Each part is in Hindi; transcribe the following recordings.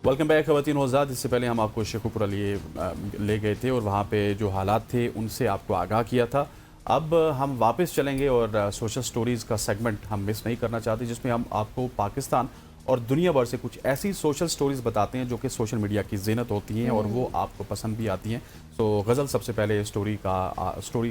वेलकम बैक खवातीन हज़रात। इससे पहले हम आपको शेखुपुरा ले गए थे और वहाँ पे जो हालात थे उनसे आपको आगाह किया था। अब हम वापस चलेंगे और सोशल स्टोरीज़ का सेगमेंट हम मिस नहीं करना चाहते, जिसमें हम आपको पाकिस्तान और दुनिया भर से कुछ ऐसी सोशल स्टोरीज़ बताते हैं जो कि सोशल मीडिया की ज़ीनत होती हैं और वो आपको पसंद भी आती हैं। तो गज़ल सबसे पहले स्टोरी का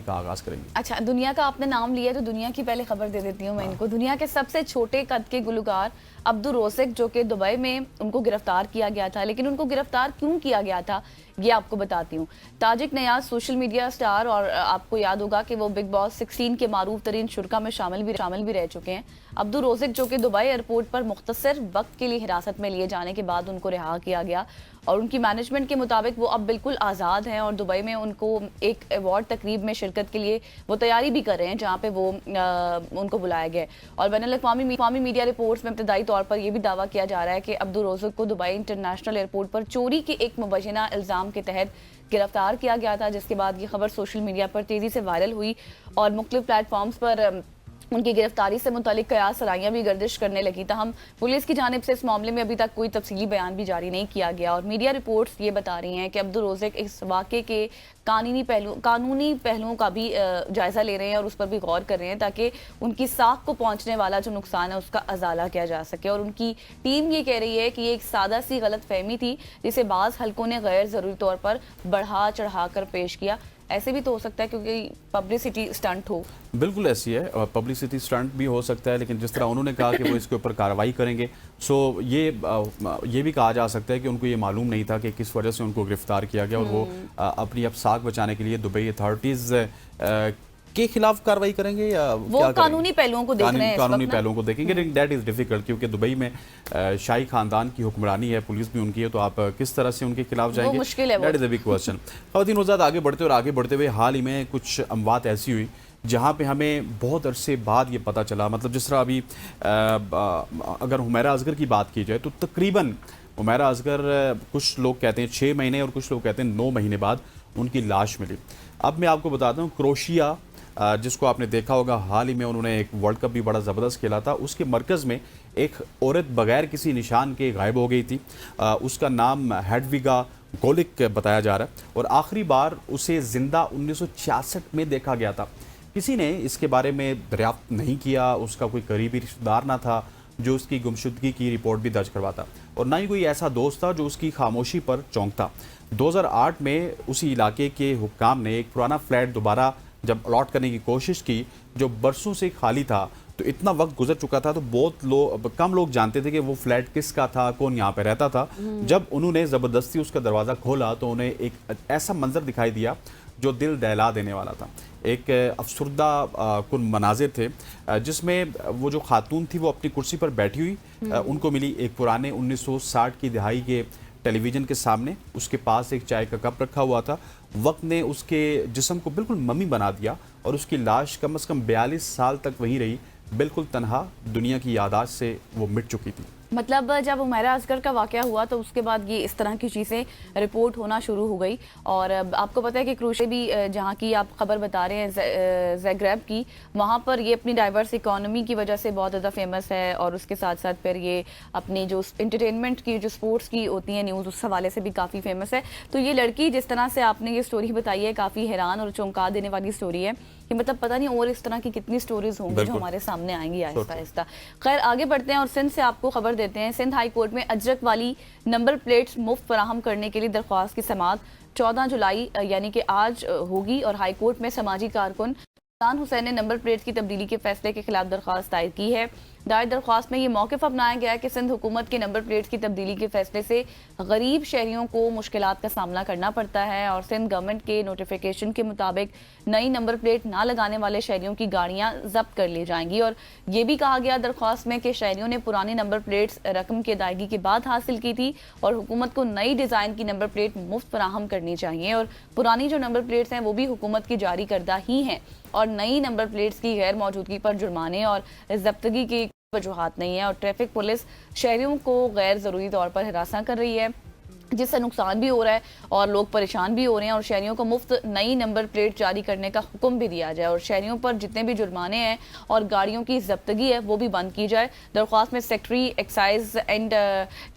आगाज़ करेंगे। अच्छा, दुनिया का आपने नाम लिया तो दुनिया की पहले खबर दे देती हूँ मैं इनको। दुनिया के सबसे छोटे कद के गुलकार अब्दुल रोसिक, जो कि दुबई में उनको गिरफ्तार किया गया था, लेकिन उनको गिरफ्तार क्यों किया गया था ये आपको बताती हूँ। Tajik Niaz social media star, और आपको याद होगा कि वो बिग बॉस 16 के मारूफ तरीन शुरा में शामिल भी रह चुके हैं। अब्दुल रोसिक, जो कि दुबई एयरपोर्ट पर मुख्तसर वक्त के लिए हिरासत में लिए जाने के बाद उनको रिहा किया गया और उनकी मैनेजमेंट के मुताबिक वो अब बिल्कुल आज़ाद हैं और दुबई में उनको एक अवार्ड तकरीब में शिरकत के लिए वो तैयारी भी कर रहे हैं, जहाँ पे वो उनको बुलाया गया। और बैनुल-अक़वामी मीडिया रिपोर्ट्स में इब्तदाई तौर पर यह भी दावा किया जा रहा है कि अब्दुल रोसिक को दुबई इंटरनेशनल एयरपोर्ट पर चोरी के एक मुबैना इल्ज़ाम के तहत गिरफ्तार किया गया था, जिसके बाद ये खबर सोशल मीडिया पर तेज़ी से वायरल हुई और मुख्तलिफ प्लेटफॉर्म्स पर उनकी गिरफ्तारी से मुतालिक कयास सराइयाँ भी गर्दिश करने लगी। तहम पुलिस की जानिब से इस मामले में अभी तक कोई तफसीली बयान भी जारी नहीं किया गया और मीडिया रिपोर्ट्स ये बता रही हैं कि अब्दुल रोसिक इस वाक़े के कानूनी पहलुओं का भी जायज़ा ले रहे हैं और उस पर भी गौर कर रहे हैं, ताकि उनकी साख को पहुँचने वाला जो नुकसान है उसका अजाला किया जा सके। और उनकी टीम ये कह रही है कि ये एक सादा सी गलत फहमी थी, जिसे बाज़ हल्कों ने गैर ज़रूरी तौर पर बढ़ा चढ़ा कर पेश किया। ऐसे भी तो हो सकता है क्योंकि पब्लिसिटी स्टंट हो। बिल्कुल ऐसी है, और पब्लिसिटी स्टंट भी हो सकता है, लेकिन जिस तरह उन्होंने कहा कि वो इसके ऊपर कार्रवाई करेंगे, सो ये भी कहा जा सकता है कि उनको ये मालूम नहीं था कि किस वजह से उनको गिरफ्तार किया गया और वो अपनी अब साख बचाने के लिए दुबई अथॉरिटीज़ के खिलाफ कार्रवाई करेंगे या वो क्या कानूनी पहलुओं को देख रहे हैं, कानूनी पहलुओं को देखेंगे। दैट इज़ डिफिकल्ट, क्योंकि दुबई में शाही खानदान की हुक्मरानी है, पुलिस भी उनकी है, तो आप किस तरह से उनके खिलाफ जाएंगे, that is a big question. खवातीन हज़रात, आगे बढ़ते हुए हाल ही में कुछ अमवात ऐसी हुई जहाँ पे हमें बहुत अरसे बाद ये पता चला, मतलब जिस तरह अभी अगर हुमैरा असगर की बात की जाए तो तकरीबन हुमैरा असगर, कुछ लोग कहते हैं 6 महीने और कुछ लोग कहते हैं 9 महीने बाद उनकी लाश मिली। अब मैं आपको बताता हूँ, क्रोशिया जिसको आपने देखा होगा, हाल ही में उन्होंने एक वर्ल्ड कप भी बड़ा ज़बरदस्त खेला था, उसके मरकज़ में एक औरत बगैर किसी निशान के गायब हो गई थी। उसका नाम हेडविगा गोलिक बताया जा रहा है और आखिरी बार उसे ज़िंदा 1966 में देखा गया था। किसी ने इसके बारे में दरियाफ्त नहीं किया, उसका कोई करीबी रिश्तेदार ना था जो उसकी गुमशुदगी की रिपोर्ट भी दर्ज करवाता, और ना ही कोई ऐसा दोस्त था जो उसकी खामोशी पर चौंकता। 2008 में उसी इलाके के हुक्काम ने एक पुराना फ्लैट दोबारा जब अलॉट करने की कोशिश की, जो बरसों से खाली था, तो इतना वक्त गुजर चुका था तो कम लोग जानते थे कि वो फ्लैट किसका था, कौन यहाँ पे रहता था। जब उन्होंने ज़बरदस्ती उसका दरवाज़ा खोला तो उन्हें एक ऐसा मंजर दिखाई दिया जो दिल दहला देने वाला था। एक अफसरदा कुन मनाजिर थे, जिसमें वो जो खातून थी वो अपनी कुर्सी पर बैठी हुई, उनको मिली एक पुराने 1960 की दहाई के टेलीविज़न के सामने, उसके पास एक चाय का कप रखा हुआ था। वक्त ने उसके जिस्म को बिल्कुल मम्मी बना दिया और उसकी लाश कम से कम 42 साल तक वहीं रही, बिल्कुल तन्हा, दुनिया की यादाश्त से वो मिट चुकी थी। मतलब जब हुमैरा असगर का वाक़या हुआ तो उसके बाद ये इस तरह की चीज़ें रिपोर्ट होना शुरू हो गई। और आपको पता है कि क्रोशिया भी, जहाँ की आप खबर बता रहे हैं ज़ैग्रेब की, वहाँ पर ये अपनी डाइवर्स इकोनॉमी की वजह से बहुत ज़्यादा फेमस है और उसके साथ साथ फिर ये अपनी जो एंटरटेनमेंट की, जो स्पोर्ट्स की होती हैं न्यूज़, उस हवाले से भी काफ़ी फेमस है। तो ये लड़की, जिस तरह से आपने ये स्टोरी बताई है, काफ़ी हैरान और चौंका देने वाली स्टोरी है कि मतलब पता नहीं और इस तरह की कितनी स्टोरीज होंगी जो हमारे सामने आएंगी आहिस्ता आहिस्ता। खैर, आगे बढ़ते हैं और सिंध से आपको खबर देते हैं। सिंध हाई कोर्ट में अजरक वाली नंबर प्लेट्स मुफ्त फराहम करने के लिए दरख्वास्त की समाअत 14 जुलाई यानी कि आज होगी और हाई कोर्ट में समाजी कारकुन सुल्तान हुसैन ने नंबर प्लेट्स की तब्दीली के फैसले के खिलाफ दरख्वास्त दायर की है। दायर दरख्वास्त में ये मौक़िफ़ अपनाया गया है कि सिंध हुकूमत के नंबर प्लेट्स की तब्दीली के फैसले से गरीब शहरियों को मुश्किलात का सामना करना पड़ता है और सिंध गवर्नमेंट के नोटिफिकेशन के मुताबिक नई नंबर प्लेट ना लगाने वाले शहरियों की गाड़ियाँ जब्त कर ली जाएंगी। और ये भी कहा गया दरख्वास्त में कि शहरियों ने पुरानी नंबर प्लेट्स रकम की अदायगी के बाद हासिल की थी और हुकूमत को नई डिज़ाइन की नंबर प्लेट मुफ्त फराहम करनी चाहिए और पुरानी जो नंबर प्लेट्स हैं वो भी हुकूमत की जारी करदा ही हैं और नई नंबर प्लेट्स की गैर मौजूदगी पर जुर्माने और जब्तगी की वजूहात नहीं है। और ट्रैफिक पुलिस शहरियों को गैर ज़रूरी तौर पर हिरासा कर रही है जिससे नुकसान भी हो रहा है और लोग परेशान भी हो रहे हैं, और शहरियों को मुफ्त नई नंबर प्लेट जारी करने का हुक्म भी दिया जाए और शहरियों पर जितने भी जुर्माने हैं और गाड़ियों की जब्तगी है वो भी बंद की जाए। दरख्वास्त में secretary excise and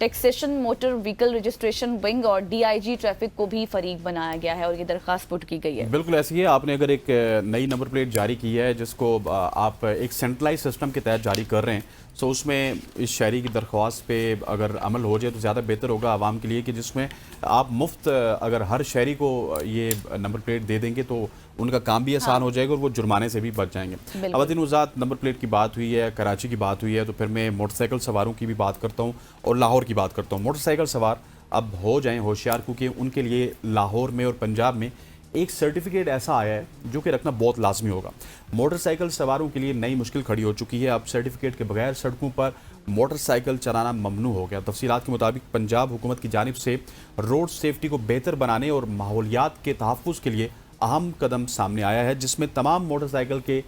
taxation, motor vehicle registration wing और DIG ट्रैफिक को भी फरीक बनाया गया है और ये दरख्वास्त पुट की गई है। बिल्कुल ऐसी है। आपने अगर एक नई नंबर प्लेट जारी की है जिसको आप एक सेंट्रलाइज सिस्टम के तहत जारी कर रहे हैं, सो उसमें इस शहरी की दरख्वास्त पे अगर अमल हो जाए तो ज़्यादा बेहतर होगा आवाम के लिए, कि जिसमें आप मुफ्त अगर हर शहरी को ये नंबर प्लेट दे देंगे तो उनका काम भी आसान हो जाएगा और वो जुर्माने से भी बच जाएंगे। ख़वातीन उज़ात, नंबर प्लेट की बात हुई है, कराची की बात हुई है, तो फिर मैं मोटरसाइकिल सवारों की भी बात करता हूँ और लाहौर की बात करता हूँ। मोटरसाइकिल सवार अब हो जाएं होशियार, क्योंकि उनके लिए लाहौर में और पंजाब में एक सर्टिफिकेट ऐसा आया है जो कि रखना बहुत लाजमी होगा। मोटरसाइकिल सवारों के लिए नई मुश्किल खड़ी हो चुकी है। अब सर्टिफिकेट के बगैर सड़कों पर मोटरसाइकिल चलाना ममनू हो गया। तफसीलात के मुताबिक पंजाब हुकूमत की जानिब से रोड सेफ्टी को बेहतर बनाने और माहौलियात के तहफ़्फ़ुज़ के लिए अहम कदम सामने आया है, जिसमें तमाम मोटरसाइकिल के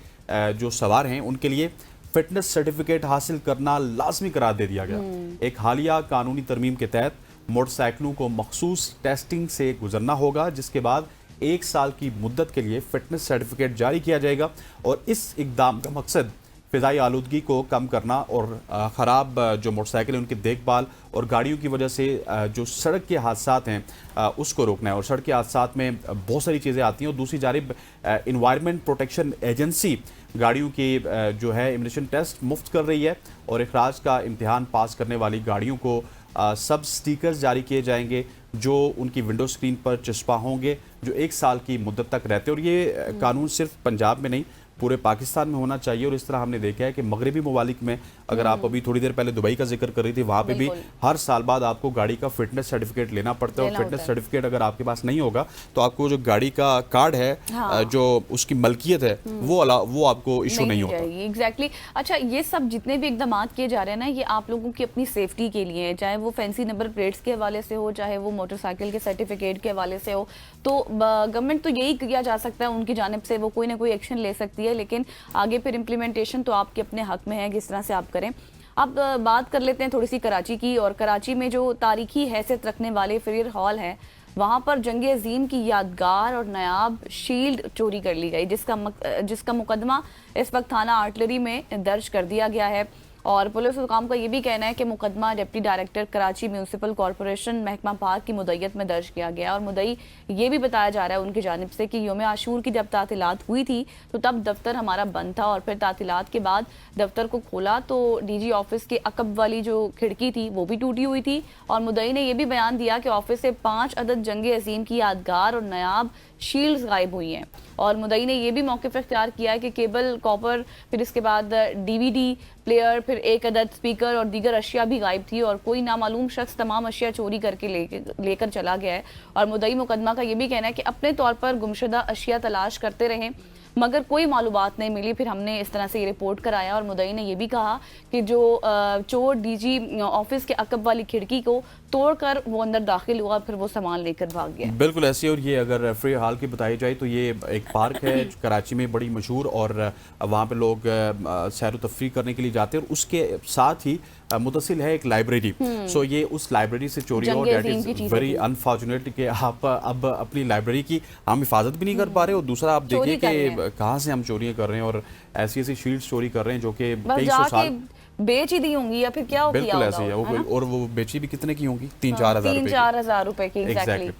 जो सवार हैं उनके लिए फिटनेस सर्टिफिकेट हासिल करना लाजमी करार दे दिया गया। एक हालिया कानूनी तरमीम के तहत मोटरसाइकिलों को मखसूस टेस्टिंग से गुजरना होगा, जिसके बाद 1 साल की मुद्दत के लिए फिटनेस सर्टिफिकेट जारी किया जाएगा। और इस इक़दाम का मकसद फ़िज़ाई आलूदगी को कम करना और ख़राब जो मोटरसाइकिल हैं उनकी देखभाल और गाड़ियों की वजह से जो सड़क के हादसात हैं उसको रोकना है। और सड़क के हादसात में बहुत सारी चीज़ें आती हैं और दूसरी जानिब इन्वायरमेंट प्रोटेक्शन एजेंसी गाड़ियों की जो है इमिग्रेशन टेस्ट मुफ्त कर रही है और इखराज का इम्तिहान पास करने वाली गाड़ियों को सब स्टिकर्स जारी किए जाएंगे जो उनकी विंडो स्क्रीन पर चस्पा होंगे, जो 1 साल की मुद्दत तक रहते हैं। और ये कानून सिर्फ पंजाब में नहीं पूरे पाकिस्तान में होना चाहिए। और इस तरह हमने देखा है कि मगरबी ममालिक में, अगर आप अभी थोड़ी देर पहले दुबई का जिक्र कर रही थी, वहाँ पे भी हर साल बाद आपको गाड़ी का फिटनेस सर्टिफिकेट लेना पड़ता है। और फिटनेस सर्टिफिकेट अगर आपके पास नहीं होगा तो आपको जो गाड़ी का कार्ड है जो उसकी मलकियत है वो आपको इशू नहीं होगा। एग्जैक्टली। अच्छा, ये सब जितने भी इकदाम किए जा रहे हैं ना, ये आप लोगों की अपनी सेफ्टी के लिए, चाहे वो फैंसी नंबर प्लेट्स के हवाले से हो, चाहे वो मोटरसाइकिल के सर्टिफिकेट के हवाले से हो, तो गवर्नमेंट तो यही किया जा सकता है उनकी जानिब से, वो कोई ना कोई एक्शन ले सकती है, लेकिन आगे फिर इम्प्लीमेंटेशन तो आपके अपने हक में है किस तरह से आप करें। अब बात कर लेते हैं थोड़ी सी कराची की। और कराची में जो तारीखी हैसियत रखने वाले फेयर हॉल है, वहाँ पर जंग अजीम की यादगार और नायाब शील्ड चोरी कर ली गई, जिसका मुकदमा इस वक्त थाना आर्टिलरी में दर्ज कर दिया गया है। और पुलिस हुकाम का ये भी कहना है कि मुकदमा deputy director Karachi municipal corporation महकमा पाक की मुद्दत में दर्ज किया गया। और मुद्दई ये भी बताया जा रहा है उनकी जानिब से कि यौम आशूर की जब तातीलात हुई थी तो तब दफ्तर हमारा बंद था, और फिर तातीलात के बाद दफ्तर को खोला तो DG ऑफिस के अकब वाली जो खिड़की थी वो भी टूटी हुई थी। और मुद्दई ने यह भी बयान दिया कि ऑफिस से 5 अदद जंग अजीम की यादगार और नायाब शील्ड्स गायब हुई हैं। और मुद्दई ने यह भी मौक़िफ़ इख्तियार किया है कि केबल, कॉपर, फिर इसके बाद DVD प्लेयर, फिर 1 अदद स्पीकर और दीगर अशिया भी गायब थी और कोई नामालूम शख्स तमाम अशिया चोरी करके लेकर चला गया है। और मुद्दई मुकदमा का यह भी कहना है कि अपने तौर पर गुमशुदा अशिया तलाश करते रहे मगर कोई मालूमात नहीं मिली, फिर हमने इस तरह से ये रिपोर्ट कराया। और मुद्दई ने यह भी कहा कि जो चोर DG ऑफिस के अकब वाली खिड़की को तोड़कर वो अंदर दाखिल हुआ, फिर वो सामान लेकर भाग गया। बिल्कुल ऐसे। और ये अगर फ्री हाल की बताई जाए तो ये एक पार्क है कराची में बड़ी मशहूर, और वहाँ पे लोग सैर तफरी करने के लिए जाते हैं और उसके साथ ही मुतसिल है एक लाइब्रेरी। सो ये उस लाइब्रेरी से चोरी हो, दैट इज वेरी अनफॉर्चुनेट कि आप अब अपनी लाइब्रेरी की हम हिफाजत भी नहीं कर पा रहे, और दूसरा आप देखिए कि कहाँ से हम चोरियाँ कर रहे हैं और ऐसी ऐसी शील्ड्स चोरी कर रहे हैं जो कि कई सौ साल बेच ही दी होंगी या फिर क्या हो, बिल्कुल ऐसे ही है। और वो बेची भी कितने की होंगी? 3-4 हज़ार रुपए की। एग्जैक्टली।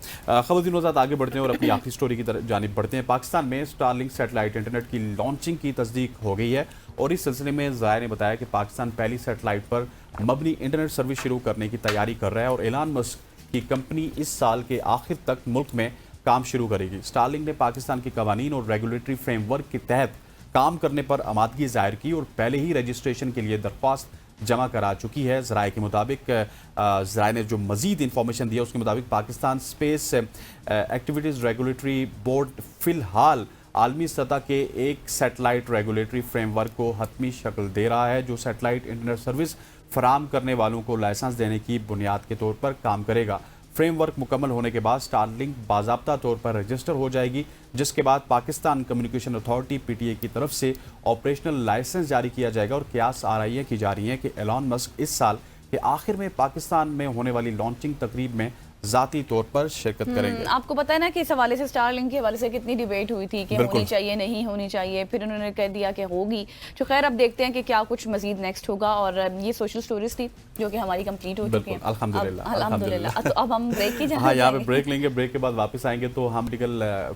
ख़वातीन वज़ात, आगे बढ़ते हैं और अपनी आखिरी स्टोरी की जानिब बढ़ते हैं। पाकिस्तान में स्टारलिंक सैटेलाइट इंटरनेट की लॉन्चिंग की तस्दीक हो गई है और इस सिलसिले में ज़ाया ने बताया कि पाकिस्तान पहली सैटेलाइट पर मबनी इंटरनेट सर्विस शुरू करने की तैयारी कर रहा है और एलान मस्क की कंपनी इस साल के आखिर तक मुल्क में काम शुरू करेगी। स्टारलिंक ने पाकिस्तान के कवानीन और रेगुलेटरी फ्रेमवर्क के तहत काम करने पर आमादगी जाहिर की और पहले ही रजिस्ट्रेशन के लिए दरख्वास्त जमा करा चुकी है। ज़राए के मुताबिक, ज़राए ने जो मज़ीद इंफॉर्मेशन दिया उसके मुताबिक Pakistan space activities regulatory board फ़िलहाल आलमी सतह के एक सैटेलाइट रेगुलेटरी फ्रेमवर्क को हतमी शक्ल दे रहा है जो सैटेलाइट इंटरनेट सर्विस फराम करने वालों को लाइसेंस देने की बुनियाद के तौर पर काम करेगा। फ्रेमवर्क मुकम्मल होने के बाद स्टारलिंक बाज़ाब्ता तौर पर रजिस्टर हो जाएगी, जिसके बाद पाकिस्तान कम्युनिकेशन अथॉरिटी PTA की तरफ से ऑपरेशनल लाइसेंस जारी किया जाएगा। और कयास आराइयाँ की जा रही हैं कि एलन मस्क इस साल के आखिर में पाकिस्तान में होने वाली लॉन्चिंग तकरीब में ज़ाती तौर पर शिरकत करेंगे। आपको पता है ना कि इस हवाले से स्टारलिंक के हवाले से कितनी डिबेट हुई थी कि होनी चाहिए नहीं होनी चाहिए, फिर उन्होंने कह दिया कि होगी। तो खैर अब देखते हैं कि क्या कुछ मजीद नेक्स्ट होगा। और ये सोशल स्टोरीज थी जो कि हमारी कंप्लीट हो चुकी है अल्हम्दुलिल्लाह। तो अब हम ब्रेक की हाँ, यहाँ पे ब्रेक लेंगे, ब्रेक के बाद वापस आएंगे तो हम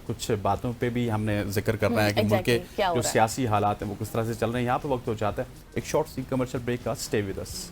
कुछ बातों पे भी हमने जिक्र करना है कि मुल्क के जो सियासी हालात हैं वो किस तरह से चल रहे हैं। यहाँ पे वक्त हो जाता है एक शॉर्ट सी कमर्शियल ब्रेक का। Stay with us.